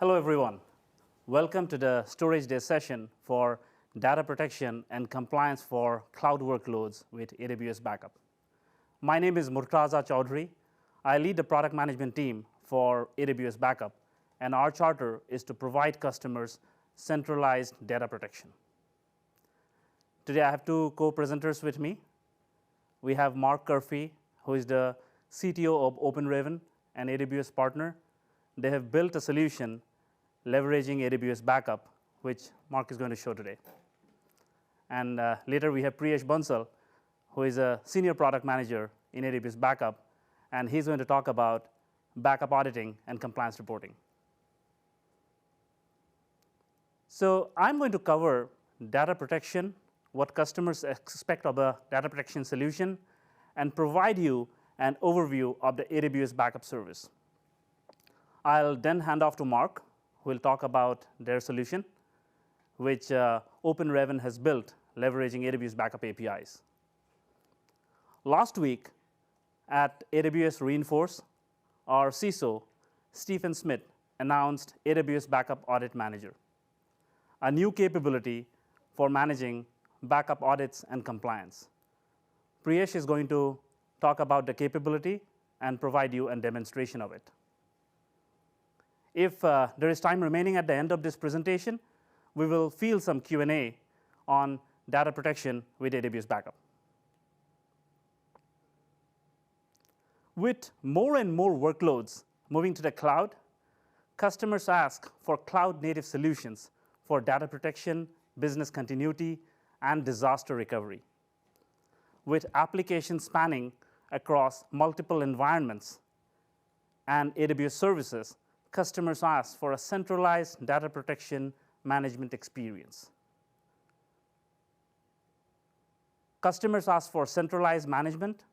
Hello, everyone. Welcome to the Storage Day session for data protection and compliance for cloud workloads with AWS Backup. My name is Murtaza Chaudhry. I lead the product management team for AWS Backup, and our charter is to provide customers centralized data protection. Today, I have two co-presenters with me. We have Mark Curfey, who is the CTO of OpenRaven, an AWS partner. They have built a solution leveraging AWS Backup, which Mark is going to show today. And later we have Priyesh Bansal, who is a senior product manager in AWS Backup, and he's going to talk about backup auditing and compliance reporting. So I'm going to cover data protection, what customers expect of a data protection solution, and provide you an overview of the AWS Backup service. I'll then hand off to Mark, who will talk about their solution, which OpenRaven has built leveraging AWS Backup APIs. Last week at AWS Reinforce, our CISO, Stephen Smith, announced AWS Backup Audit Manager, a new capability for managing backup audits and compliance. Priyesh is going to talk about the capability and provide you a demonstration of it. If there is time remaining at the end of this presentation, we will field some Q&A on data protection with AWS Backup. With more and more workloads moving to the cloud, customers ask for cloud-native solutions for data protection, business continuity, and disaster recovery. With applications spanning across multiple environments and AWS services, customers ask for a centralized data protection management experience. Customers ask for centralized management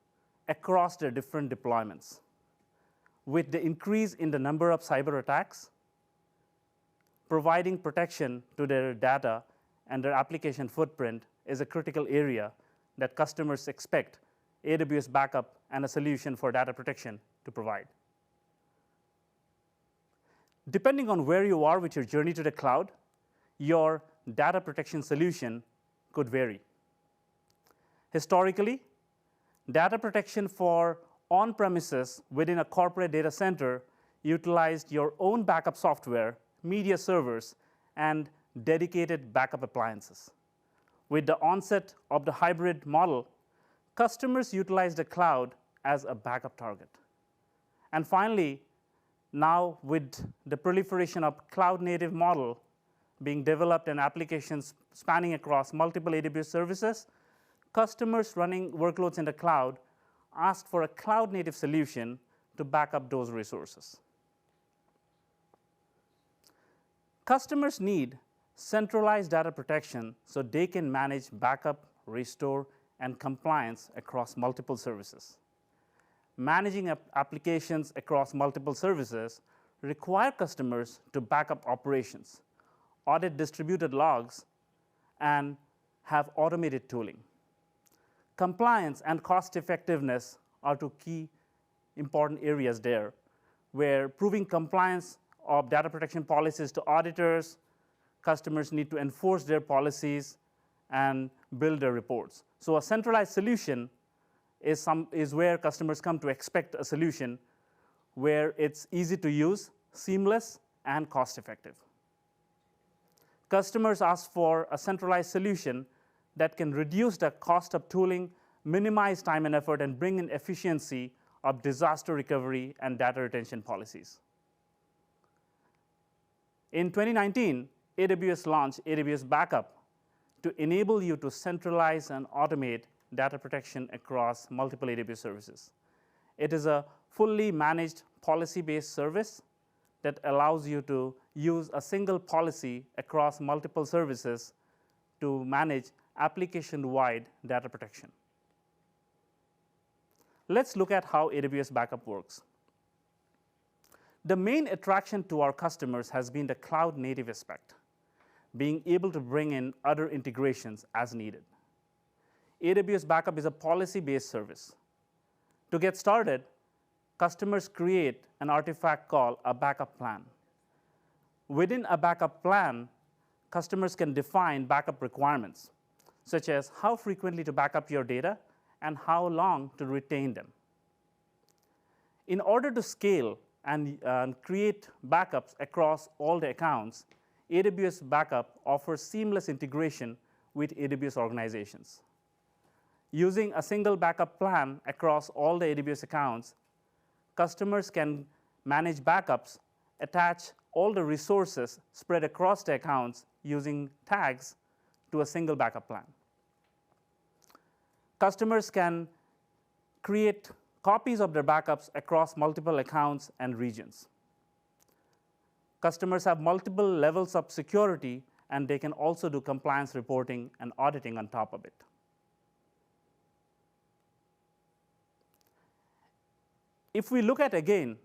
across their different deployments. With the increase in the number of cyber attacks, providing protection to their data and their application footprint is a critical area that customers expect AWS Backup and a solution for data protection to provide. Depending on where you are with your journey to the cloud, your data protection solution could vary. Historically, data protection for on-premises within a corporate data center utilized your own backup software, media servers, and dedicated backup appliances. With the onset of the hybrid model, customers utilized the cloud as a backup target. And finally, now with the proliferation of cloud-native model being developed and applications spanning across multiple AWS services, customers running workloads in the cloud ask for a cloud-native solution to back up those resources. Customers need centralized data protection so they can manage backup, restore, and compliance across multiple services. Managing applications across multiple services require customers to back up operations, audit distributed logs, and have automated tooling. Compliance and cost effectiveness are two key important areas there, where proving compliance of data protection policies to auditors, customers need to enforce their and build their reports. So a centralized solution is where customers come to expect a solution where it's easy to use, seamless, and cost-effective. Customers ask for a centralized solution that can reduce the cost of tooling, minimize time and effort, and bring in efficiency of disaster recovery and data retention policies. In 2019, AWS launched AWS Backup to enable you to centralize and automate data protection across multiple AWS services. It is a fully managed policy-based service that allows you to use a single policy across multiple services to manage application-wide data protection. Let's look at how AWS Backup works. The main attraction to our customers has been the cloud-native aspect, being able to bring in other integrations as needed. AWS Backup is a policy-based service. To get started, customers create an artifact called a backup plan. Within a backup plan, customers can define backup requirements, such as how frequently to back up your data and how long to retain them. In order to scale and create backups across all the accounts, AWS Backup offers seamless integration with AWS organizations. Using a single backup plan across all the AWS accounts, customers can manage backups, attach all the resources spread across the accounts using tags to a single backup plan. Customers can create copies of their backups across multiple accounts and regions. Customers have multiple levels of security, and they can also do compliance reporting and auditing on top of it. If we look at, again,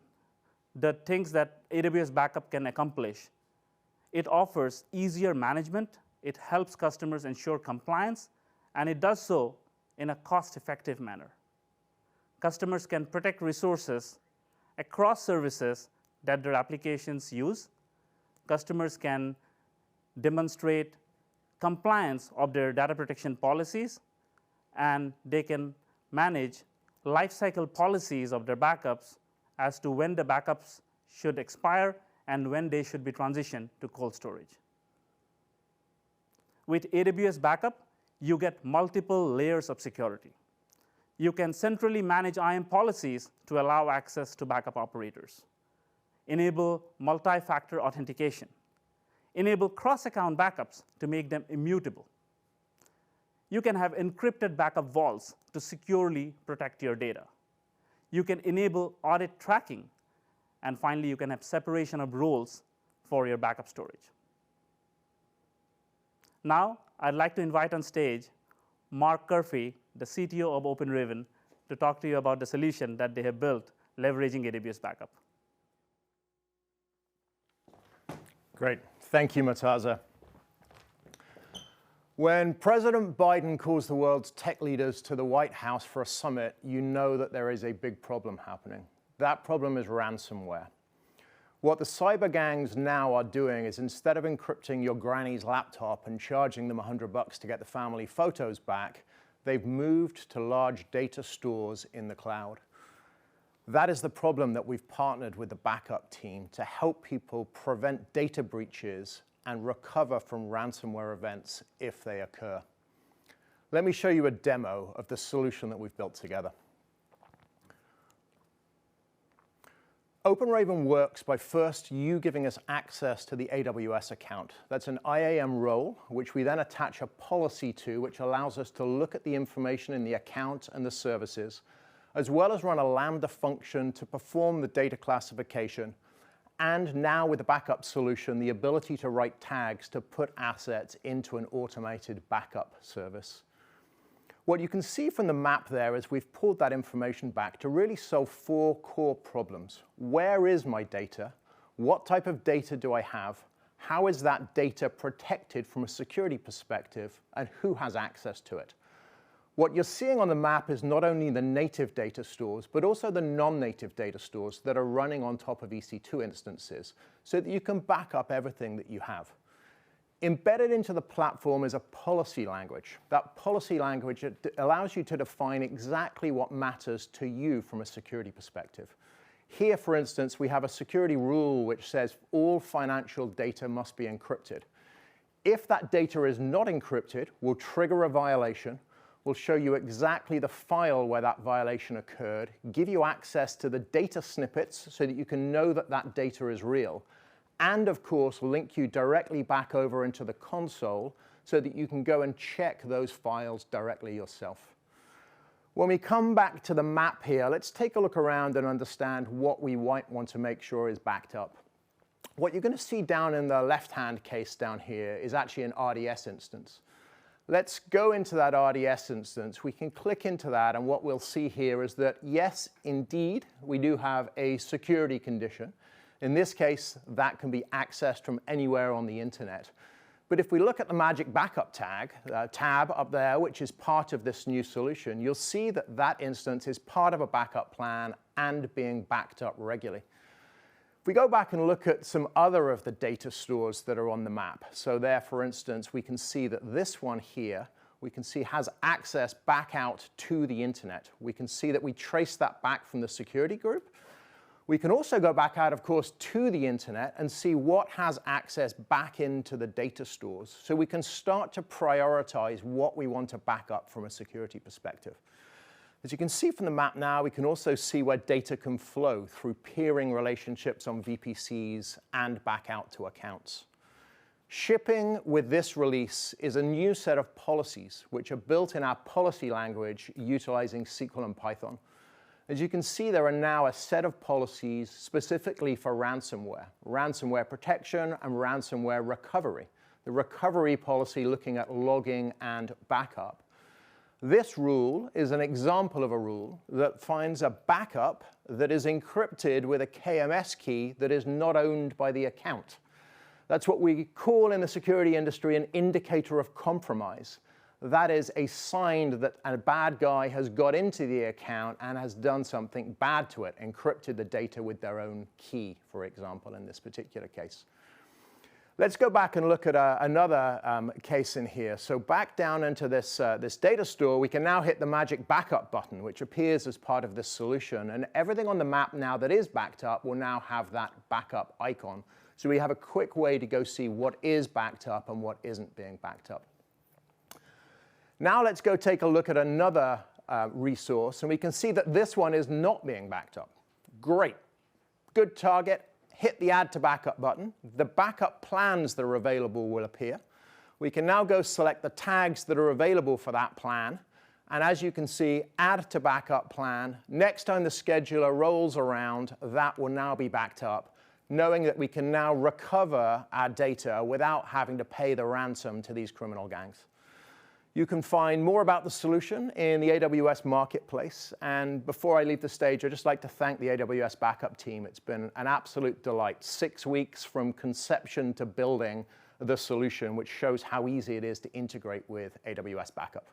the things that AWS Backup can accomplish, it offers easier management, it helps customers ensure compliance, and it does so in a cost-effective manner. Customers can protect resources across services that their applications use. Customers can demonstrate compliance of their data protection policies, and they can manage lifecycle policies of their backups as to when the backups should expire and when they should be transitioned to cold storage. With AWS Backup, you get multiple layers of security. You can centrally manage IAM policies to allow access to backup operators, enable multi-factor authentication, enable cross-account backups to make them immutable. You can have encrypted backup vaults to securely protect your data. You can enable audit tracking, and finally, you can have separation of roles for your backup storage. Now, I'd like to invite on stage Mark Curfey, the CTO of OpenRaven, to talk to you about the solution that they have built leveraging AWS Backup. Great. Thank you, Murtaza. When President Biden calls the world's tech leaders to the White House for a summit, you know that there is a big problem happening. That problem is ransomware. What the cyber gangs now are doing is, instead of encrypting your granny's laptop and charging them $100 to get the family photos back, they've moved to large data stores in the cloud. That is the problem that we've partnered with the backup team to help people prevent data breaches and recover from ransomware events if they occur. Let me show you a demo of the solution that we've built together. OpenRaven works by first you giving us access to the AWS account. That's an IAM role, which we then attach a policy to, which allows us to look at the information in the account and the services, as well as run a Lambda function to perform the data classification, and now with the backup solution, the ability to write tags to put assets into an automated backup service. What you can see from the map there is we've pulled that information back to really solve 4 core problems. Where is my data? What type of data do I have? How is that data protected from a security perspective? And who has access to it? What you're seeing on the map is not only the native data stores, but also the non-native data stores that are running on top of EC2 instances, so that you can back up everything that you have. Embedded into the platform is a policy language. That policy language allows you to define exactly what matters to you from a security perspective. Here, for instance, we have a security rule which says all financial data must be encrypted. If that data is not encrypted, we'll trigger a violation. We'll show you exactly the file where that violation occurred, give you access to the data snippets so that you can know that that data is real, and of course, link you directly back over into the console so that you can go and check those files directly yourself. When we come back to the map here, let's take a look around and understand what we might want to make sure is backed up. What you're going to see down in the left-hand case down here is actually an RDS instance. Let's go into that RDS instance. We can click into that, and what we'll see here is that, yes, indeed, we do have a security condition. In this case, that can be accessed from anywhere on the internet. But if we look at the magic backup tab up there, which is part of this new solution, you'll see that that instance is part of a backup plan and being backed up regularly. If we go back and look at some other of the data stores that are on the map, so there, for instance, we can see that this one here, we can see has access back out to the internet. We can see that we trace that back from the security group. We can also go back out, of course, to the internet and see what has access back into the data stores. So we can start to prioritize what we want to back up from a security perspective. As you can see from the map now, we can also see where data can flow through peering relationships on VPCs and back out to accounts. Shipping with this release is a new set of policies which are built in our policy language utilizing SQL and Python. As you can see, there are now a set of policies specifically for ransomware, ransomware protection and ransomware recovery. The recovery policy looking at logging and backup. This rule is an example of a rule that finds a backup that is encrypted with a KMS key that is not owned by the account. That's what we call in the security industry an indicator of compromise. That is a sign that a bad guy has got into the account and has done something bad to it, encrypted the data with their own key, for example, in this particular case. Let's go back and look at another case in here. So back down into this data store, we can now hit the magic backup button, which appears as part of this solution. And everything on the map now that is backed up will now have that backup icon. So we have a quick way to go see what is backed up and what isn't being backed up. Now let's go take a look at another resource, and we can see that this one is not being backed up. Great. Good target. Hit the Add to Backup button. The backup plans that are available will appear. We can now go select the tags that are available for that plan. And as you can see, Add to Backup plan. Next time the scheduler rolls around, that will now be backed up, knowing that we can now recover our data without having to pay the ransom to these criminal gangs. You can find more about the solution in the AWS Marketplace. And before I leave the stage, I'd just like to thank the AWS Backup team. It's been an absolute delight. 6 weeks from conception to building the solution, which shows how easy it is to integrate with AWS Backup.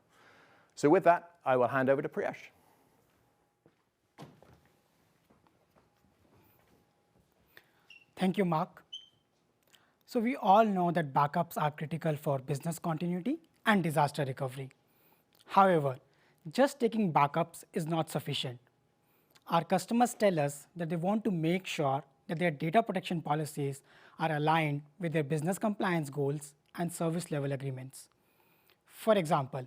So with that, I will hand over to Priyesh. Thank you, Mark. So we all know that backups are critical for business continuity and disaster recovery. However, just taking backups is not sufficient. Our customers tell us that they want to make sure that their data protection policies are aligned with their business compliance goals and service level agreements. For example,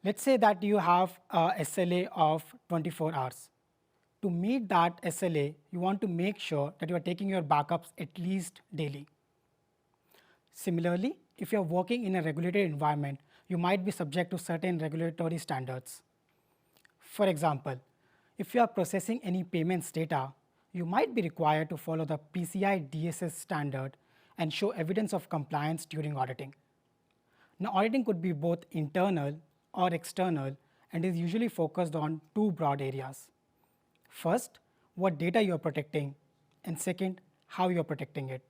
let's say that you have a SLA of 24 hours. To meet that SLA, you want to make sure that you are taking your backups at least daily. Similarly, if you're working in a regulated environment, you might be subject to certain regulatory standards. For example, if you are processing any payments data, you might be required to follow the PCI DSS standard and show evidence of compliance during auditing. Now, auditing could be both internal or external and is usually focused on two broad areas. First, what data you are protecting, and second, how you are protecting it.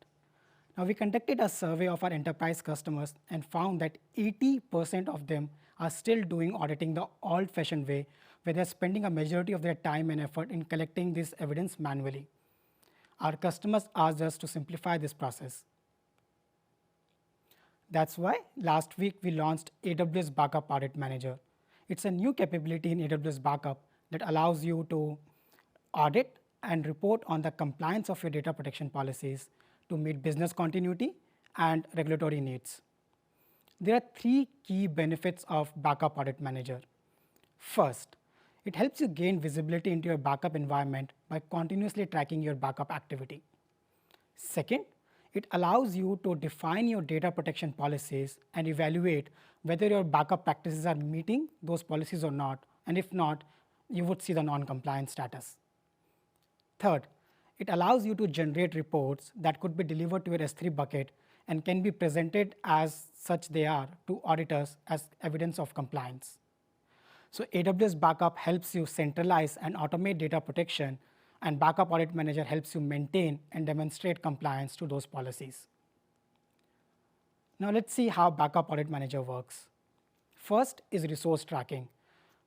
Now, we conducted a survey of our enterprise customers and found that 80% of them are still doing auditing the old-fashioned way, where they're spending a majority of their time and effort in collecting this evidence manually. Our customers asked us to simplify this process. That's why last week we launched AWS Backup Audit Manager. It's a new capability in AWS Backup that allows you to audit and report on the compliance of your data protection policies to meet business continuity and regulatory needs. There are 3 key benefits of Backup Audit Manager. First, it helps you gain visibility into your backup environment by continuously tracking your backup activity. Second, it allows you to define your data protection policies and evaluate whether your backup practices are meeting those policies or not, and if not, you would see the non-compliance status. Third, it allows you to generate reports that could be delivered to your S3 bucket and can be presented as such they are to auditors as evidence of compliance. So AWS Backup helps you centralize and automate data protection, and Backup Audit Manager helps you maintain and demonstrate compliance to those policies. Now let's see how Backup Audit Manager works. First is resource tracking.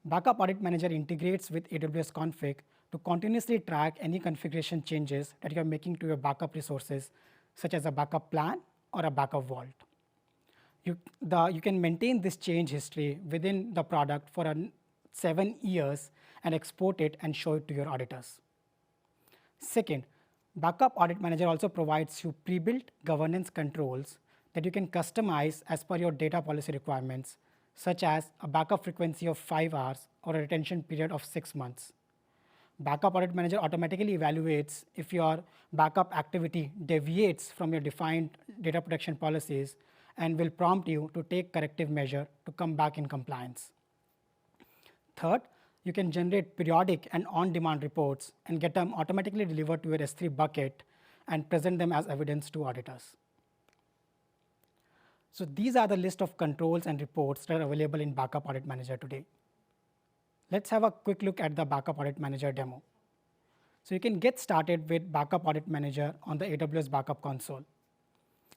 Backup Audit Manager integrates with AWS Config to continuously track any configuration changes that you're making to your backup resources, such as a backup plan or a backup vault. You can maintain this change history within the product for 7 years and export it and show it to your auditors. Second, Backup Audit Manager also provides you pre-built governance controls that you can customize as per your data policy requirements, such as a backup frequency of 5 hours or a retention period of 6 months. Backup Audit Manager automatically evaluates if your backup activity deviates from your defined data protection policies and will prompt you to take corrective measure to come back in compliance. Third, you can generate periodic and on-demand reports and get them automatically delivered to your S3 bucket and present them as evidence to auditors. So these are the list of controls and reports that are available in Backup Audit Manager today. Let's have a quick look at the Backup Audit Manager demo. So you can get started with Backup Audit Manager on the AWS Backup console.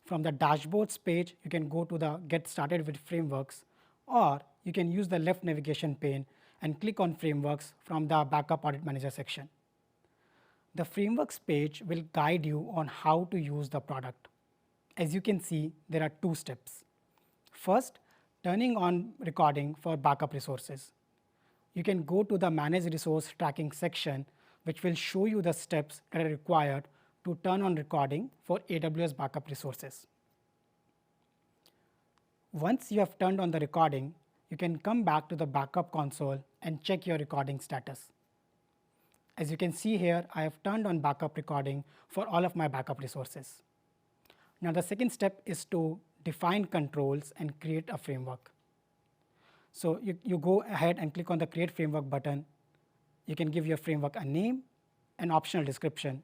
From the dashboards page, you can go to the Get Started with Frameworks, or you can use the left navigation pane and click on Frameworks from the Backup Audit Manager section. The Frameworks page will guide you on how to use the product. As you can see, there are 2 steps. First, turning on recording for backup resources. You can go to the Manage Resource Tracking section, which will show you the steps that are required to turn on recording for AWS backup resources. Once you have turned on the recording, you can come back to the backup console and check your recording status. As you can see here, I have turned on backup recording for all of my backup resources. Now the second step is to define controls and create a framework. So you go ahead and click on the Create Framework button. You can give your framework a name, an optional description.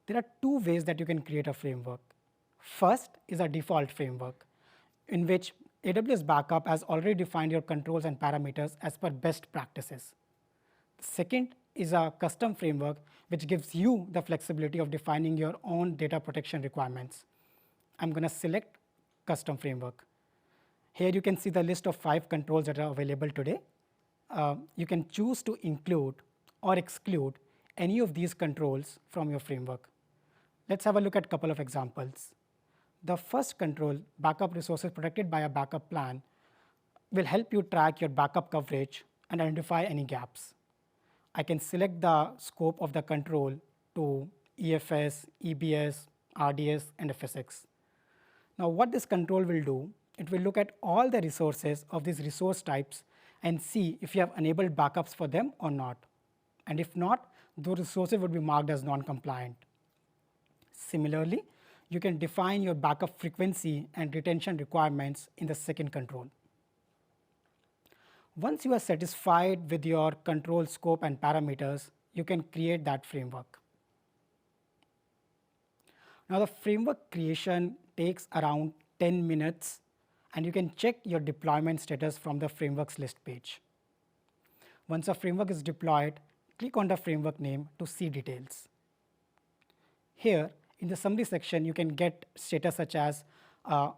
There are 2 ways that you can create a framework. First is a default framework, in which AWS Backup has already defined your controls and parameters as per best practices. Second is a custom framework, which gives you the flexibility of defining your own data protection requirements. I'm going to select Custom Framework. Here you can see the list of 5 controls that are available today. You can choose to include or exclude any of these controls from your framework. Let's have a look at a couple of examples. The first control, backup resources protected by a backup plan, will help you track your backup coverage and identify any gaps. I can select the scope of the control to EFS, EBS, RDS, and FSX. Now what this control will do, it will look at all the resources of these resource types and see if you have enabled backups for them or not. And if not, those resources would be marked as non-compliant. Similarly, you can define your backup frequency and retention requirements in the second control. Once you are satisfied with your control scope and parameters, you can create that framework. Now the framework creation takes around 10 minutes, and you can check your deployment status from the frameworks list page. Once a framework is deployed, click on the framework name to see details. Here, in the summary section, you can get status such as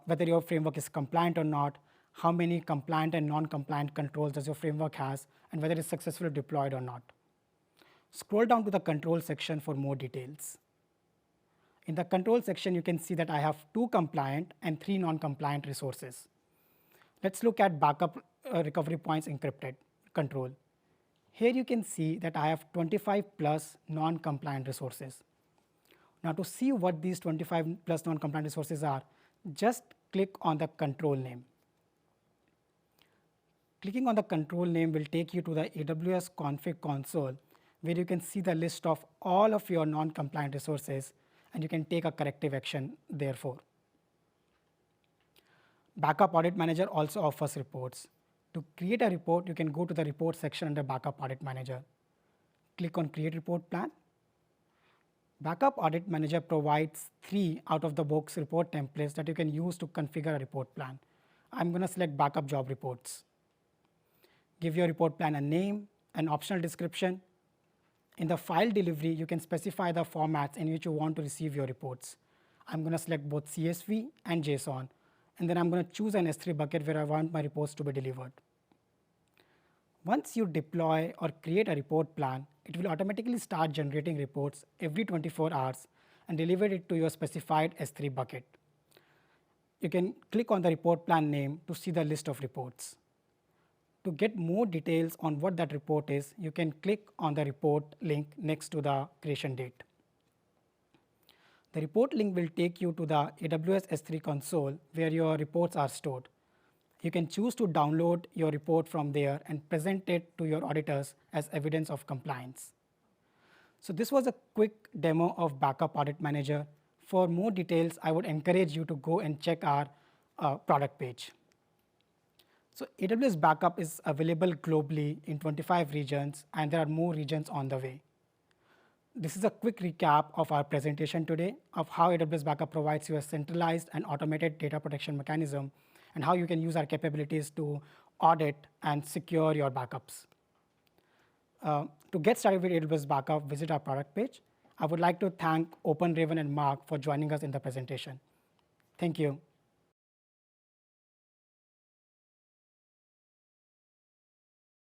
whether your framework is compliant or not, how many compliant and non-compliant controls does your framework has, and whether it's successfully deployed or not. Scroll down to the control section for more details. In the control section, you can see that I have 2 compliant and 3 non-compliant resources. Let's look at backup recovery points encrypted control. Here you can see that I have 25 plus non-compliant resources. Now to see what these 25 plus non-compliant resources are, just click on the control name. Clicking on the control name will take you to the AWS config console, where you can see the list of all of your non-compliant resources, and you can take a corrective action therefore. Backup Audit Manager also offers reports. To create a report, you can go to the report section under Backup Audit Manager. Click on Create Report Plan. Backup Audit Manager provides 3 out-of-the-box report templates that you can use to configure a report plan. I'm going to select Backup Job Reports. Give your report plan a name, an optional description. In the file delivery, you can specify the formats in which you want to receive your reports. I'm going to select both CSV and JSON, and then I'm going to choose an S3 bucket where I want my reports to be delivered. Once you deploy or create a report plan, it will automatically start generating reports every 24 hours and deliver it to your specified S3 bucket. You can click on the report plan name to see the list of reports. To get more details on what that report is, you can click on the report link next to the creation date. The report link will take you to the AWS S3 console where your reports are stored. You can choose to download your report from there and present it to your auditors as evidence of compliance. So this was a quick demo of Backup Audit Manager. For more details, I would encourage you to go and check our product page. So AWS Backup is available globally in 25 regions, and there are more regions on the way. This is a quick recap of our presentation today of how AWS Backup provides you a centralized and automated data protection mechanism and how you can use our capabilities to audit and secure your backups. To get started with AWS Backup, visit our product page. I would like to thank OpenRaven and Mark for joining us in the presentation. Thank you.